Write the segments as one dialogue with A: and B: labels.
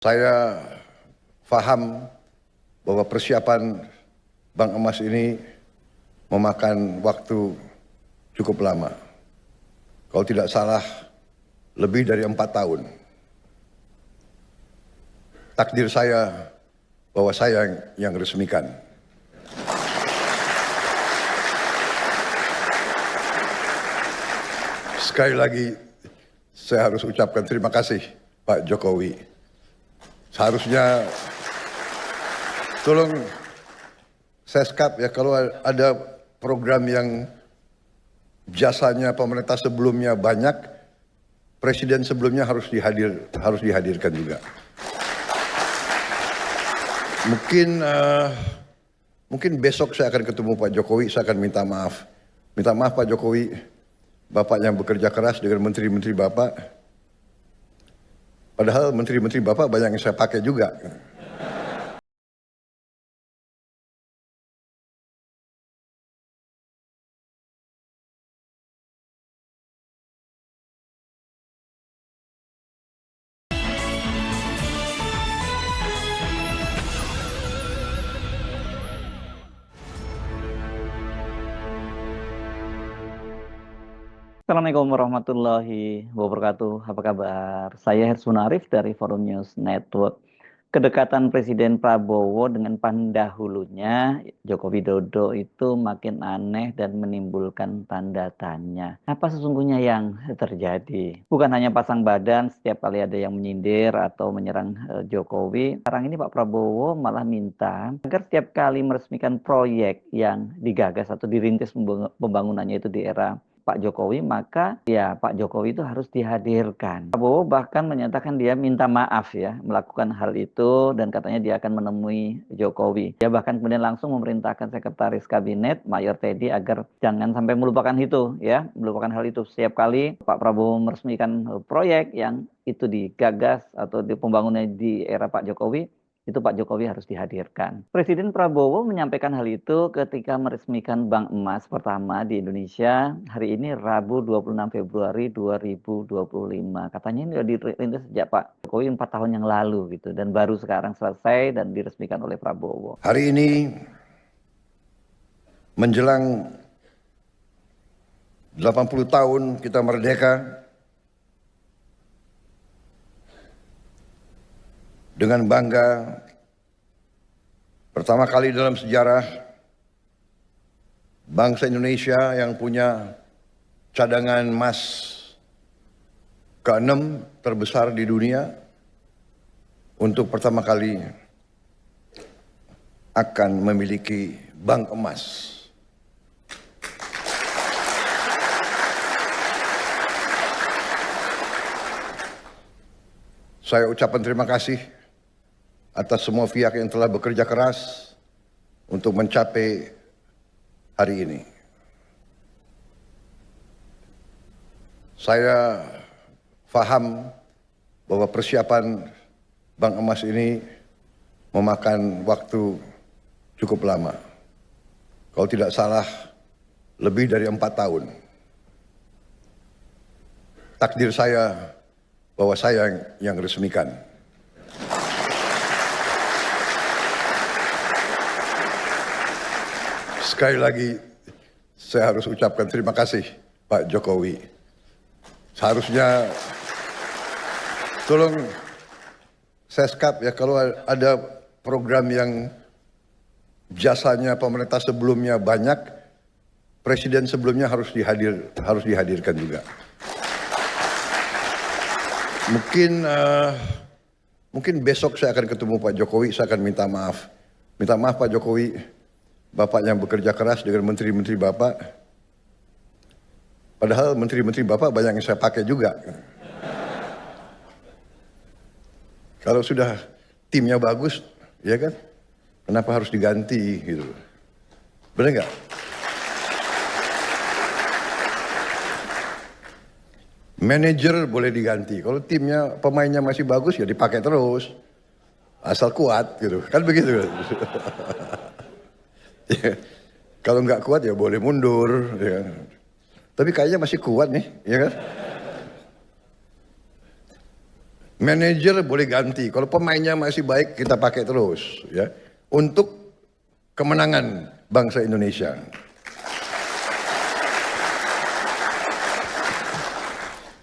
A: Saya paham bahwa persiapan Bank Emas ini memakan waktu cukup lama. Kalau tidak salah, lebih dari 4 tahun. Takdir saya bahwa saya yang resmikan. Sekali lagi, saya harus ucapkan terima kasih Pak Jokowi. Seharusnya tolong Seskap ya, kalau ada program yang jasanya pemerintah sebelumnya banyak, presiden sebelumnya harus dihadirkan juga. Mungkin besok saya akan ketemu Pak Jokowi, saya akan minta maaf. Minta maaf Pak Jokowi, Bapak yang bekerja keras dengan menteri-menteri Bapak. Padahal menteri-menteri Bapak banyak yang saya pakai juga.
B: Assalamualaikum warahmatullahi wabarakatuh. Apa kabar? Saya Hersun Arif dari Forum News Network. Kedekatan Presiden Prabowo dengan pendahulunya Joko Widodo itu makin aneh dan menimbulkan tanda tanya. Apa sesungguhnya yang terjadi? Bukan hanya pasang badan setiap kali ada yang menyindir atau menyerang Jokowi. Sekarang ini Pak Prabowo malah minta agar setiap kali meresmikan proyek yang digagas atau dirintis pembangunannya itu di era Pak Jokowi, maka ya Pak Jokowi itu harus dihadirkan. Prabowo bahkan menyatakan dia minta maaf ya melakukan hal itu dan katanya dia akan menemui Jokowi. Dia bahkan kemudian langsung memerintahkan Sekretaris Kabinet Mayor Teddy agar jangan sampai melupakan itu ya, melupakan hal itu. Setiap kali Pak Prabowo meresmikan proyek yang itu digagas atau di pembangunan di era Pak Jokowi, itu Pak Jokowi harus dihadirkan. Presiden Prabowo menyampaikan hal itu ketika meresmikan Bank Emas pertama di Indonesia hari ini Rabu 26 Februari 2025. Katanya ini sudah dirintis sejak Pak Jokowi 4 tahun yang lalu gitu dan baru sekarang selesai dan diresmikan oleh Prabowo.
A: Hari ini menjelang 80 tahun kita merdeka, dengan bangga, pertama kali dalam sejarah bangsa Indonesia yang punya cadangan emas ke-6 terbesar di dunia, untuk pertama kali akan memiliki bank emas. Saya ucapkan terima kasih atas semua pihak yang telah bekerja keras untuk mencapai hari ini. Saya paham bahwa persiapan Bank Emas ini memakan waktu cukup lama. Kalau tidak salah, lebih dari 4 tahun. Takdir saya bahwa saya yang resmikan. Sekali lagi, saya harus ucapkan terima kasih Pak Jokowi. Seharusnya tolong Seskap ya, kalau ada program yang jasanya pemerintah sebelumnya banyak, presiden sebelumnya harus dihadirkan juga. Mungkin besok saya akan ketemu Pak Jokowi, saya akan minta maaf. Minta maaf Pak Jokowi, Bapak yang bekerja keras dengan menteri-menteri Bapak. Padahal menteri-menteri Bapak banyak yang saya pakai juga. Kalau sudah timnya bagus, ya kan? Kenapa harus diganti gitu? Benar nggak? Manajer boleh diganti. Kalau timnya pemainnya masih bagus ya dipakai terus. Asal kuat gitu. Kan begitu. Ya, kalau nggak kuat ya boleh mundur. Ya. Tapi kayaknya masih kuat nih, ya kan? Manajer boleh ganti. Kalau pemainnya masih baik kita pakai terus ya. Untuk kemenangan bangsa Indonesia.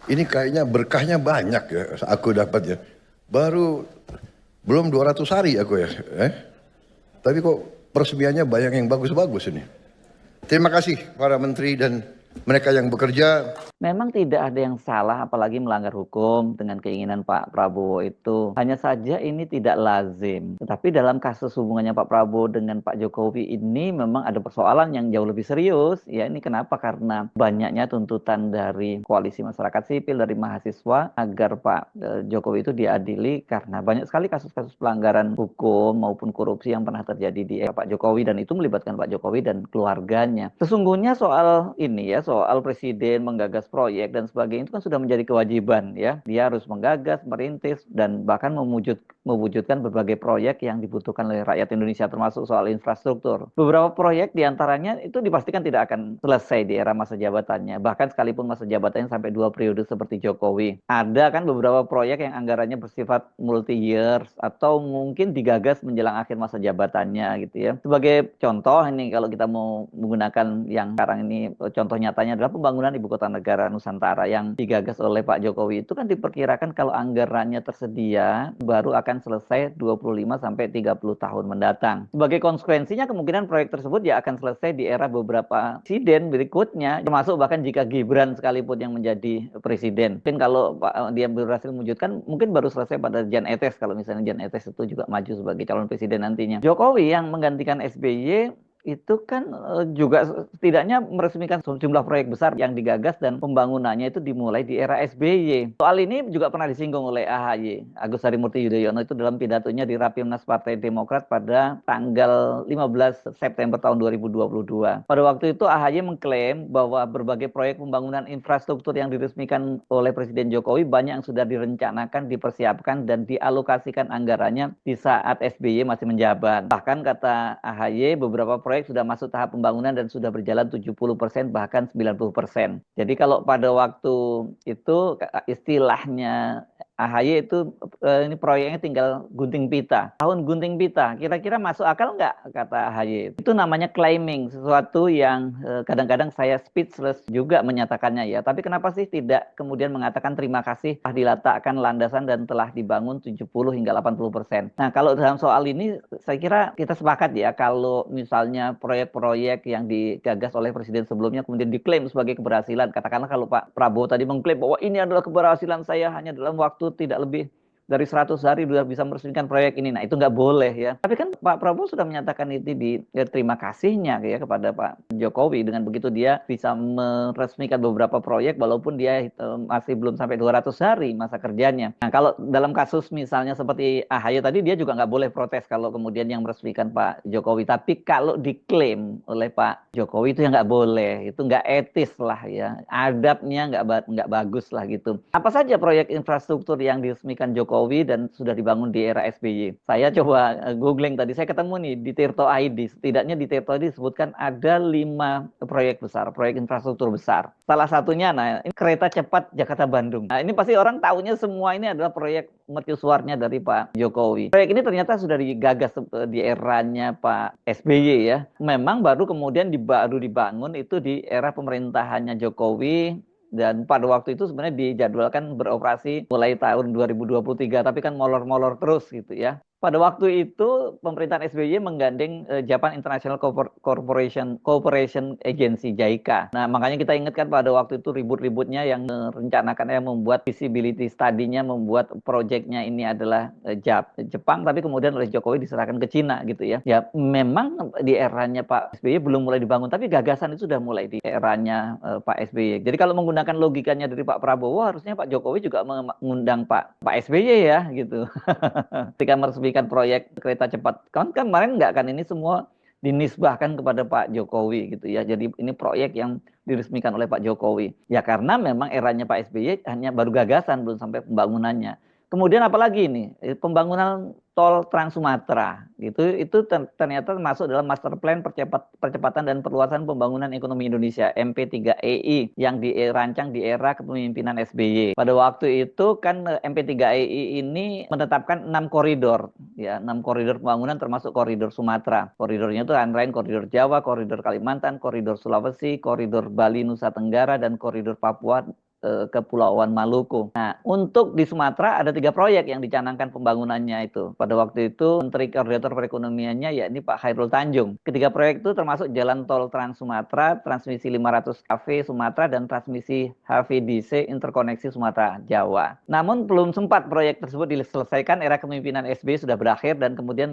A: Ini kayaknya berkahnya banyak ya aku dapat ya. Baru belum 200 hari aku ya. Tapi kok peresmiannya banyak yang bagus-bagus ini. Terima kasih para menteri dan mereka yang bekerja.
B: Memang tidak ada yang salah apalagi melanggar hukum dengan keinginan Pak Prabowo itu. Hanya saja ini tidak lazim. Tetapi dalam kasus hubungannya Pak Prabowo dengan Pak Jokowi ini memang ada persoalan yang jauh lebih serius. Ya ini kenapa? Karena banyaknya tuntutan dari koalisi masyarakat sipil, dari mahasiswa agar Pak Jokowi itu diadili karena banyak sekali kasus-kasus pelanggaran hukum maupun korupsi yang pernah terjadi di era Pak Jokowi dan itu melibatkan Pak Jokowi dan keluarganya. Sesungguhnya soal ini ya, soal presiden menggagas proyek dan sebagainya itu kan sudah menjadi kewajiban ya. Dia harus menggagas, merintis dan bahkan mewujudkan berbagai proyek yang dibutuhkan oleh rakyat Indonesia termasuk soal infrastruktur. Beberapa proyek diantaranya itu dipastikan tidak akan selesai di era masa jabatannya. Bahkan sekalipun masa jabatannya sampai 2 periode seperti Jokowi. Ada kan beberapa proyek yang anggarannya bersifat multi years atau mungkin digagas menjelang akhir masa jabatannya gitu ya. Sebagai contoh ini kalau kita mau menggunakan yang sekarang ini contoh nyatanya adalah pembangunan ibu kota negara Nusantara yang digagas oleh Pak Jokowi itu kan diperkirakan kalau anggarannya tersedia baru akan selesai 25 sampai 30 tahun mendatang. Sebagai konsekuensinya kemungkinan proyek tersebut ya akan selesai di era beberapa presiden berikutnya termasuk bahkan jika Gibran sekalipun yang menjadi presiden. Mungkin kalau dia berhasil mewujudkan mungkin baru selesai pada Jan Etes kalau misalnya Jan Etes itu juga maju sebagai calon presiden nantinya. Jokowi yang menggantikan SBY itu kan juga setidaknya meresmikan sejumlah proyek besar yang digagas dan pembangunannya itu dimulai di era SBY. Soal ini juga pernah disinggung oleh AHY, Agus Harimurti Yudhoyono itu dalam pidatonya di Rapimnas Partai Demokrat pada tanggal 15 September tahun 2022. Pada waktu itu AHY mengklaim bahwa berbagai proyek pembangunan infrastruktur yang diresmikan oleh Presiden Jokowi banyak yang sudah direncanakan, dipersiapkan dan dialokasikan anggarannya di saat SBY masih menjabat. Bahkan kata AHY beberapa proyek sudah masuk tahap pembangunan dan sudah berjalan 70% bahkan 90%. Jadi kalau pada waktu itu istilahnya AHY itu ini proyeknya tinggal gunting pita. Tahun gunting pita, kira-kira masuk akal nggak kata AHY? Itu namanya claiming, sesuatu yang kadang-kadang saya speechless juga menyatakannya ya. Tapi kenapa sih tidak kemudian mengatakan terima kasih telah diletakkan landasan dan telah dibangun 70 hingga 80%. Nah kalau dalam soal ini saya kira kita sepakat ya kalau misalnya proyek-proyek yang digagas oleh presiden sebelumnya kemudian diklaim sebagai keberhasilan. Katakanlah kalau Pak Prabowo tadi mengklaim bahwa ini adalah keberhasilan saya hanya dalam waktu tidak lebih dari 100 hari sudah bisa meresmikan proyek ini. Nah, itu nggak boleh ya. Tapi kan Pak Prabowo sudah menyatakan itu di terima kasihnya ya kepada Pak Jokowi. Dengan begitu dia bisa meresmikan beberapa proyek walaupun dia masih belum sampai 200 hari masa kerjanya. Nah, kalau dalam kasus misalnya seperti AHY tadi dia juga nggak boleh protes kalau kemudian yang meresmikan Pak Jokowi. Tapi kalau diklaim oleh Pak Jokowi itu ya nggak boleh. Itu nggak etis lah ya. Adabnya nggak bagus lah gitu. Apa saja proyek infrastruktur yang diresmikan Jokowi dan sudah dibangun di era SBY. Saya coba googling tadi, saya ketemu nih di Tirto ID. Setidaknya di Tirto ID disebutkan ada 5 proyek besar, proyek infrastruktur besar. Salah satunya, nah ini kereta cepat Jakarta-Bandung. Nah ini pasti orang tahunya semua ini adalah proyek mercusuarnya dari Pak Jokowi. Proyek ini ternyata sudah digagas di eranya Pak SBY ya. Memang baru kemudian baru dibangun itu di era pemerintahannya Jokowi. Dan pada waktu itu sebenarnya dijadwalkan beroperasi mulai tahun 2023, tapi kan molor-molor terus gitu ya. Pada waktu itu pemerintahan SBY menggandeng Japan International Cooperation Agency JICA. Nah makanya kita ingatkan pada waktu itu ribut-ributnya yang merencanakan membuat feasibility study-nya, membuat proyeknya ini adalah Jepang, tapi kemudian oleh Jokowi diserahkan ke Cina gitu ya. Ya memang di eranya Pak SBY belum mulai dibangun, tapi gagasan itu sudah mulai di eranya Pak SBY. Jadi kalau menggunakan logikanya dari Pak Prabowo, harusnya Pak Jokowi juga mengundang Pak SBY ya gitu. Ketika meresmikan proyek kereta cepat kan kemarin nggak kan ini semua dinisbahkan kepada Pak Jokowi gitu ya. Jadi ini proyek yang diresmikan oleh Pak Jokowi. Ya karena memang eranya Pak SBY hanya baru gagasan belum sampai pembangunannya. Kemudian apalagi ini pembangunan tol Trans Sumatera gitu. Itu ternyata masuk dalam Master Plan Percepatan dan Perluasan Pembangunan Ekonomi Indonesia MP3EI yang dirancang di era kepemimpinan SBY. Pada waktu itu kan MP3EI ini menetapkan 6 koridor, ya 6 koridor pembangunan termasuk koridor Sumatera. Koridornya itu antara lain koridor Jawa, koridor Kalimantan, koridor Sulawesi, koridor Bali Nusa Tenggara, dan koridor Papua Kepulauan Maluku. Nah, untuk di Sumatera ada 3 proyek yang dicanangkan pembangunannya itu. Pada waktu itu Menteri Koordinator Perekonomiannya yakni Pak Khairul Tanjung. Ketiga proyek itu termasuk jalan tol Trans Sumatera, transmisi 500 kV Sumatera, dan transmisi HVDC interkoneksi Sumatera Jawa. Namun belum sempat proyek tersebut diselesaikan, era kepemimpinan SBY sudah berakhir dan kemudian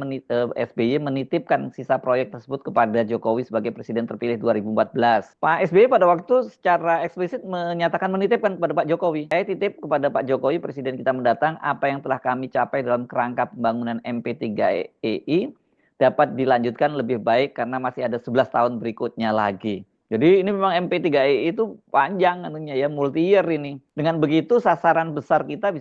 B: SBY menitipkan sisa proyek tersebut kepada Jokowi sebagai Presiden terpilih 2014. Pak SBY pada waktu secara eksplisit menyatakan menitipkan kepada Pak Jokowi. Saya titip kepada Pak Jokowi, Presiden kita mendatang, apa yang telah kami capai dalam kerangka pembangunan MP3EI dapat dilanjutkan lebih baik karena masih ada 11 tahun berikutnya lagi. Jadi ini memang MP3EI itu panjang anunya ya, multi year ini. Dengan begitu sasaran besar kita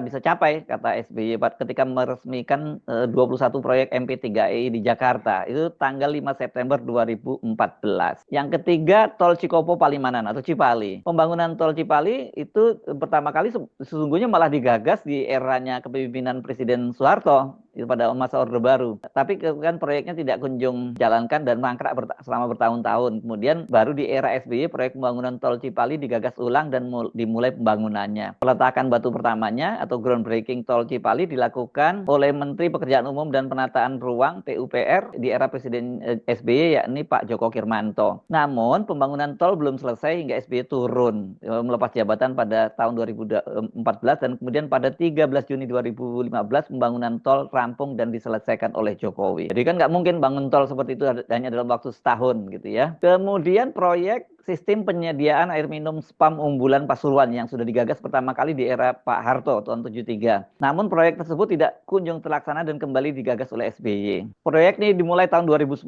B: bisa capai, kata SBY ketika meresmikan 21 proyek MP3EI di Jakarta. Itu tanggal 5 September 2014. Yang ketiga, Tol Cikopo Palimanan atau Cipali. Pembangunan Tol Cipali itu pertama kali sesungguhnya malah digagas di eranya kepemimpinan Presiden Soeharto pada masa Orde Baru. Tapi kan proyeknya tidak kunjung jalankan dan mangkrak selama bertahun-tahun. Kemudian baru di era SBY proyek pembangunan Tol Cipali digagas ulang dan dimulai pembangunannya. Peletakan batu pertamanya atau groundbreaking Tol Cipali dilakukan oleh Menteri Pekerjaan Umum dan Penataan Ruang PUPR di era Presiden SBY yakni Pak Joko Kirmanto. Namun pembangunan tol belum selesai hingga SBY turun melepas jabatan pada tahun 2014 dan kemudian pada 13 Juni 2015 pembangunan tol rampung dan diselesaikan oleh Jokowi. Jadi kan nggak mungkin bangun tol seperti itu hanya dalam waktu setahun gitu ya. Kemudian proyek sistem penyediaan air minum spam unggulan Pasuruan yang sudah digagas pertama kali di era Pak Harto tahun 73. Namun proyek tersebut tidak kunjung terlaksana dan kembali digagas oleh SBY. Proyek ini dimulai tahun 2010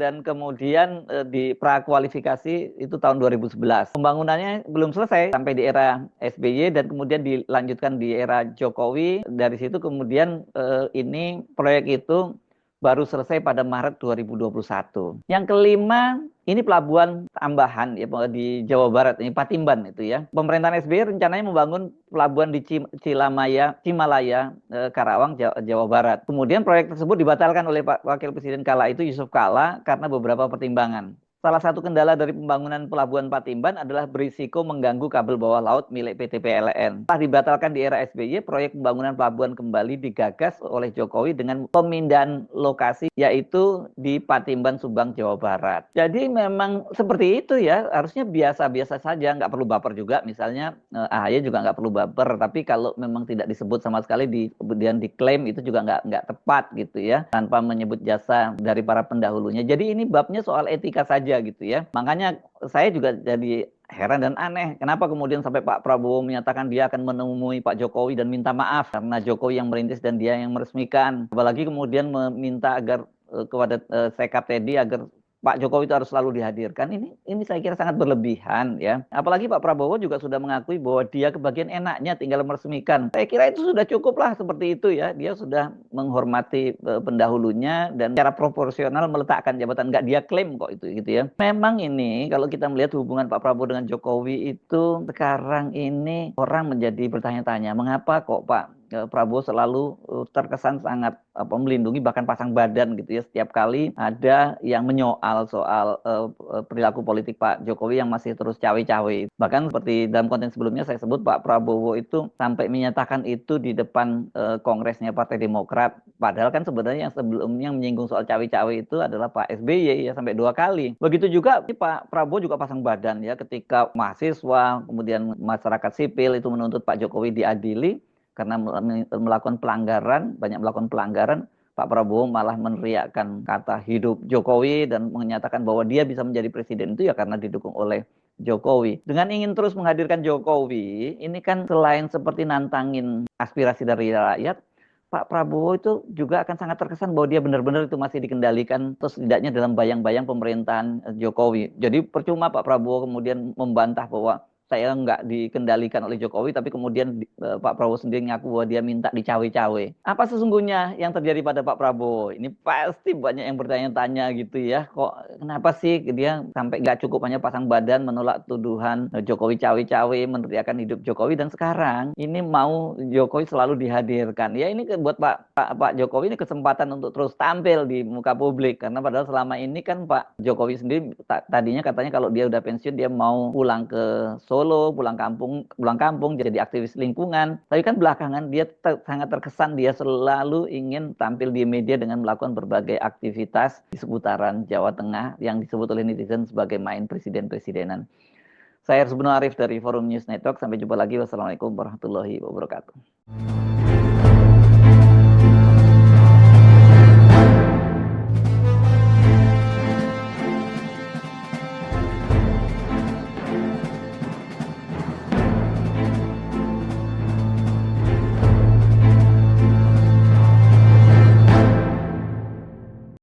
B: dan kemudian di prakualifikasi itu tahun 2011. Pembangunannya belum selesai sampai di era SBY dan kemudian dilanjutkan di era Jokowi. Dari situ kemudian ini proyek itu baru selesai pada Maret 2021. Yang kelima, ini pelabuhan tambahan ya di Jawa Barat, ini Patimban itu ya. Pemerintahan SBY rencananya membangun pelabuhan di Cimalaya, Karawang, Jawa Barat. Kemudian proyek tersebut dibatalkan oleh Pak Wakil Presiden kala itu Yusuf Kala karena beberapa pertimbangan. Salah satu kendala dari pembangunan pelabuhan Patimban adalah berisiko mengganggu kabel bawah laut milik PT PLN. Setelah dibatalkan di era SBY, proyek pembangunan pelabuhan kembali digagas oleh Jokowi dengan pemindahan lokasi yaitu di Patimban, Subang, Jawa Barat. Jadi memang seperti itu ya, harusnya biasa-biasa saja, nggak perlu baper juga. Misalnya AHY juga nggak perlu baper, tapi kalau memang tidak disebut sama sekali kemudian diklaim itu juga nggak tepat gitu ya, tanpa menyebut jasa dari para pendahulunya. Jadi ini babnya soal etika saja gitu ya. Makanya saya juga jadi heran dan aneh. Kenapa kemudian sampai Pak Prabowo menyatakan dia akan menemui Pak Jokowi dan minta maaf karena Jokowi yang merintis dan dia yang meresmikan. Apalagi kemudian meminta agar kepada Sekap Teddy agar Pak Jokowi itu harus selalu dihadirkan. Ini saya kira sangat berlebihan ya. Apalagi Pak Prabowo juga sudah mengakui bahwa dia kebagian enaknya tinggal meresmikan. Saya kira itu sudah cukup lah seperti itu ya. Dia sudah menghormati pendahulunya dan secara proporsional meletakkan jabatan. Nggak dia klaim kok itu gitu ya. Memang ini kalau kita melihat hubungan Pak Prabowo dengan Jokowi itu sekarang ini orang menjadi bertanya-tanya mengapa kok Pak Prabowo selalu terkesan sangat melindungi bahkan pasang badan gitu ya setiap kali ada yang menyoal soal perilaku politik Pak Jokowi yang masih terus cawe-cawe. Bahkan seperti dalam konten sebelumnya saya sebut Pak Prabowo itu sampai menyatakan itu di depan kongresnya Partai Demokrat. Padahal kan sebenarnya yang sebelumnya menyinggung soal cawe-cawe itu adalah Pak SBY ya sampai 2 kali. Begitu juga Pak Prabowo juga pasang badan ya ketika mahasiswa kemudian masyarakat sipil itu menuntut Pak Jokowi diadili karena melakukan pelanggaran, banyak melakukan pelanggaran, Pak Prabowo malah meneriakkan kata hidup Jokowi dan menyatakan bahwa dia bisa menjadi presiden itu ya karena didukung oleh Jokowi. Dengan ingin terus menghadirkan Jokowi, ini kan selain seperti nantangin aspirasi dari rakyat, Pak Prabowo itu juga akan sangat terkesan bahwa dia benar-benar itu masih dikendalikan atau setidaknya dalam bayang-bayang pemerintahan Jokowi. Jadi percuma Pak Prabowo kemudian membantah bahwa saya nggak dikendalikan oleh Jokowi, tapi kemudian Pak Prabowo sendiri ngaku bahwa dia minta dicawe-cawe. Apa sesungguhnya yang terjadi pada Pak Prabowo? Ini pasti banyak yang bertanya-tanya gitu ya. Kok kenapa sih dia sampai nggak cukup hanya pasang badan menolak tuduhan Jokowi cawe-cawe, meneriakan hidup Jokowi, dan sekarang ini mau Jokowi selalu dihadirkan. Ya ini buat Pak Jokowi ini kesempatan untuk terus tampil di muka publik, karena padahal selama ini kan Pak Jokowi sendiri tadinya katanya kalau dia udah pensiun dia mau pulang ke Solo, pulang kampung jadi aktivis lingkungan. Tapi kan belakangan dia sangat terkesan dia selalu ingin tampil di media dengan melakukan berbagai aktivitas di seputaran Jawa Tengah yang disebut oleh netizen sebagai main presiden-presidenan. Saya Hersunu Arif dari Forum News Network. Sampai jumpa lagi. Wassalamualaikum warahmatullahi wabarakatuh.